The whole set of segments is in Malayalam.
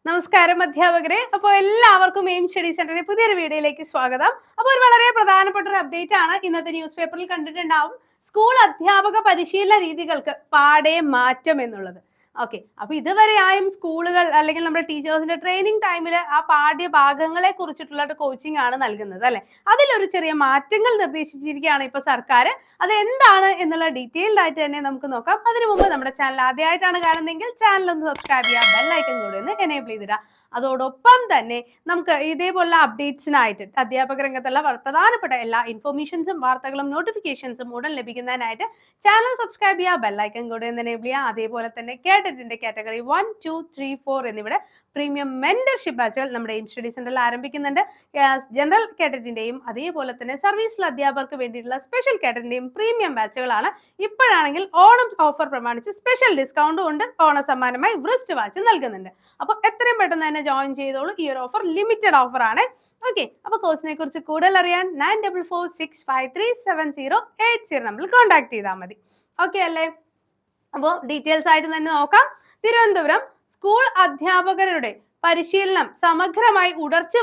നമസ്കാരം അധ്യാപകരെ. അപ്പോൾ എല്ലാവർക്കും എയിം സ്റ്റഡി സെന്ററിന്റെ പുതിയൊരു വീഡിയോയിലേക്ക് സ്വാഗതം. അപ്പോൾ ഒരു വളരെ പ്രധാനപ്പെട്ട ഒരു അപ്ഡേറ്റ് ആണ് ഇന്നത്തെ ന്യൂസ് പേപ്പറിൽ കണ്ടിട്ടുണ്ടാവും. സ്കൂൾ അധ്യാപക പരിശീലന രീതികൾക്ക് പാടെ മാറ്റം എന്നുള്ളത്. ഓക്കെ, അപ്പൊ ഇതുവരെയായും സ്കൂളുകൾ അല്ലെങ്കിൽ നമ്മുടെ ടീച്ചേഴ്സിന്റെ ട്രെയിനിങ് ടൈമിൽ ആ പാഠ്യ ഭാഗങ്ങളെ കുറിച്ചിട്ടുള്ള കോച്ചിങ് ആണ് നൽകുന്നത് അല്ലെ. അതിലൊരു ചെറിയ മാറ്റങ്ങൾ നിർദ്ദേശിച്ചിരിക്കുകയാണ് ഇപ്പൊ സർക്കാർ. അത് എന്താണ് എന്നുള്ള ഡീറ്റെയിൽഡ് ആയിട്ട് തന്നെ നമുക്ക് നോക്കാം. അതിനു മുമ്പ് നമ്മുടെ ചാനൽ ആദ്യമായിട്ടാണ് കാണുന്നതെങ്കിൽ ചാനൽ ഒന്ന് സബ്സ്ക്രൈബ് ചെയ്യുക, ബെല്ലൈക്കൺ കൂടെ ഒന്ന് എനേബിൾ ചെയ്തിടുക. അതോടൊപ്പം തന്നെ നമുക്ക് ഇതേപോലുള്ള അപ്ഡേറ്റ്സിനായിട്ട് അധ്യാപക രംഗത്തുള്ള പ്രധാനപ്പെട്ട എല്ലാ ഇൻഫോർമേഷൻസും വാർത്തകളും നോട്ടിഫിക്കേഷൻസും ഉടൻ ലഭിക്കുന്നതിനായിട്ട് ചാനൽ സബ്സ്ക്രൈബ് ചെയ്യുക, ബെല്ലൈക്കൺ കൂടെ ഒന്ന് എനേബിൾ ചെയ്യുക. അതേപോലെ തന്നെ കേട്ടറ്റിന്റെ കാറ്റഗറി 1, 2, 3, 4 എന്നിവിടെ പ്രീമിയം മെന്റർഷിപ്പ് ബാച്ചുകൾ നമ്മുടെ എയിം സ്റ്റഡി സെന്ററിൽ ആരംഭിക്കുന്നുണ്ട്. ജനറൽ കേട്ടറ്റിന്റെയും അതേപോലെ തന്നെ സർവീസിലെ അധ്യാപകർക്ക് വേണ്ടിയിട്ടുള്ള സ്പെഷ്യൽ കേട്ടറ്റിന്റെയും പ്രീമിയം ബാച്ചുകളാണ്. ഇപ്പോഴാണെങ്കിൽ ഓണം ഓഫർ പ്രമാണിച്ച് സ്പെഷ്യൽ ഡിസ്കൗണ്ടും ഉണ്ട്. ഓണ സമ്മാനമായി വ്രിസ്റ്റ് വാച്ച് നൽകുന്നുണ്ട്. അപ്പോൾ എത്രയും പെട്ടെന്ന് തന്നെ ജോയിൻ ചെയ്തോളൂ. ഈ ഒരു ഓഫർ ലിമിറ്റഡ് ഓഫർ ആണ്. ഓക്കെ, അപ്പൊ കോഴ്സിനെ കുറിച്ച് കൂടുതൽ അറിയാൻ 9446537080 നമ്പറിൽ കോൺടാക്ട് ചെയ്താൽ മതി. ഓക്കെ അല്ലേ? അപ്പോൾ ഡീറ്റെയിൽസ് ആയിട്ട് തന്നെ നോക്കാം. തിരുവനന്തപുരം സ്കൂൾ അധ്യാപകരുടെ പരിശീലനം സമഗ്രമായി ഉടർച്ച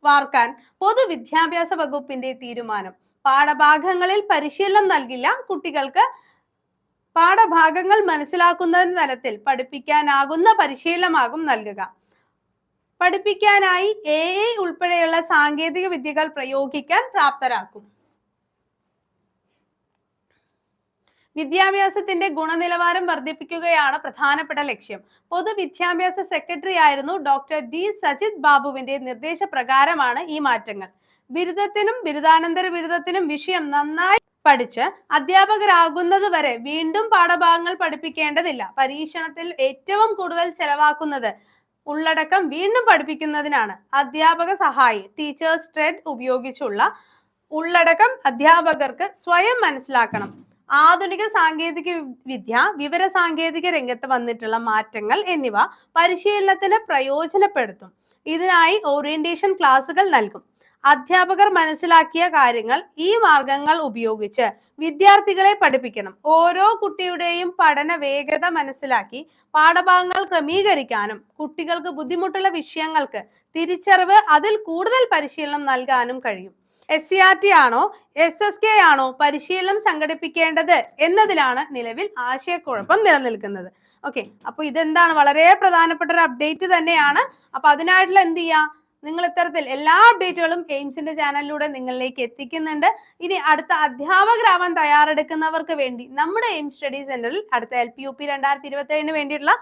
വാർക്കാൻ പൊതുവിദ്യാഭ്യാസ വകുപ്പിന്റെ തീരുമാനം. പാഠഭാഗങ്ങളിൽ പരിശീലനം നൽകില്ല, കുട്ടികൾക്ക് പാഠഭാഗങ്ങൾ മനസ്സിലാക്കുന്ന തലത്തിൽ പഠിപ്പിക്കാനാകുന്ന പരിശീലനമാകും നൽകുക. പഠിപ്പിക്കാനായി AI ഉൾപ്പെടെയുള്ള സാങ്കേതിക വിദ്യകൾ പ്രയോഗിക്കാൻ പ്രാപ്തരാക്കും. വിദ്യാഭ്യാസത്തിന്റെ ഗുണനിലവാരം വർദ്ധിപ്പിക്കുകയാണ് പ്രധാനപ്പെട്ട ലക്ഷ്യം. പൊതുവിദ്യാഭ്യാസ സെക്രട്ടറി ആയിരുന്നു ഡോക്ടർ D. സജിത് ബാബുവിന്റെ നിർദ്ദേശപ്രകാരമാണ് ഈ മാറ്റങ്ങൾ. ബിരുദത്തിനും ബിരുദാനന്തര ബിരുദത്തിനും വിഷയം നന്നായി പഠിച്ച് അധ്യാപകരാകുന്നത് വരെ വീണ്ടും പാഠഭാഗങ്ങൾ പഠിപ്പിക്കേണ്ടതില്ല. പരീക്ഷണത്തിൽ ഏറ്റവും കൂടുതൽ ചെലവാക്കുന്നത് ഉള്ളടക്കം വീണ്ടും പഠിപ്പിക്കുന്നതിനാണ്. അധ്യാപക സഹായി ടീച്ചേഴ്സ് ട്രെഡ് ഉപയോഗിച്ചുള്ള ഉള്ളടക്കം അധ്യാപകർക്ക് സ്വയം മനസ്സിലാക്കണം. ആധുനിക സാങ്കേതിക വിദ്യ, വിവര സാങ്കേതിക രംഗത്ത് വന്നിട്ടുള്ള മാറ്റങ്ങൾ എന്നിവ പരിശീലനത്തിന് പ്രയോജനപ്പെടുത്തും. ഇതിനായി ഓറിയന്റേഷൻ ക്ലാസുകൾ നൽകും. അധ്യാപകർ മനസ്സിലാക്കിയ കാര്യങ്ങൾ ഈ മാർഗങ്ങൾ ഉപയോഗിച്ച് വിദ്യാർത്ഥികളെ പഠിപ്പിക്കണം. ഓരോ കുട്ടിയുടെയും പഠന വേഗത മനസ്സിലാക്കി പാഠഭാഗങ്ങൾ ക്രമീകരിക്കാനും കുട്ടികൾക്ക് ബുദ്ധിമുട്ടുള്ള വിഷയങ്ങൾക്ക് തിരിച്ചറിവ് അതിൽ കൂടുതൽ പരിശീലനം നൽകാനും കഴിയും. SCRT ആണോ SSK ആണോ പരിശീലനം സംഘടിപ്പിക്കേണ്ടത് എന്നതിലാണ് നിലവിൽ ആശയക്കുഴപ്പം നിലനിൽക്കുന്നത്. ഓക്കെ, അപ്പൊ ഇതെന്താണ് വളരെ പ്രധാനപ്പെട്ട ഒരു അപ്ഡേറ്റ് തന്നെയാണ്. അപ്പൊ അതിനായിട്ടുള്ള എന്ത് ചെയ്യാ, നിങ്ങൾ ഇത്തരത്തിൽ എല്ലാ അപ്ഡേറ്റുകളും എയിംസിന്റെ ചാനലിലൂടെ നിങ്ങളിലേക്ക് എത്തിക്കുന്നുണ്ട്. ഇനി അടുത്ത അധ്യാപകരാവാൻ തയ്യാറെടുക്കുന്നവർക്ക് വേണ്ടി നമ്മുടെ എയിം സ്റ്റഡി സെന്ററിൽ അടുത്ത LPUP 2027 വേണ്ടിയിട്ടുള്ള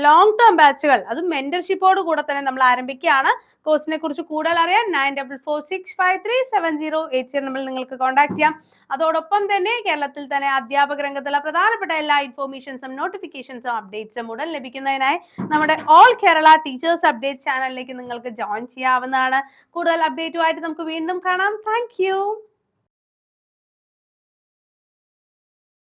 ലോങ് ടേം ബാച്ചുകൾ, അതും മെന്റർഷിപ്പോട് കൂടെ തന്നെ നമ്മൾ ആരംഭിക്കുകയാണ്. കോഴ്സിനെ കുറിച്ച് കൂടുതൽ അറിയാൻ 9446537080 നമ്പറിൽ നിങ്ങൾക്ക് കോൺടാക്ട് ചെയ്യാം. അതോടൊപ്പം തന്നെ കേരളത്തിൽ തന്നെ അധ്യാപക രംഗത്തുള്ള പ്രധാനപ്പെട്ട എല്ലാ ഇൻഫോർമേഷൻസും നോട്ടിഫിക്കേഷൻസും അപ്ഡേറ്റ്സും ഉടൻ ലഭിക്കുന്നതിനായി നമ്മുടെ ഓൾ കേരള ടീച്ചേഴ്സ് അപ്ഡേറ്റ് ചാനലിലേക്ക് നിങ്ങൾക്ക് ജോയിൻ ചെയ്യാവുന്നതാണ്. കൂടുതൽ അപ്ഡേറ്റുമായിട്ട് നമുക്ക് വീണ്ടും കാണാം. താങ്ക്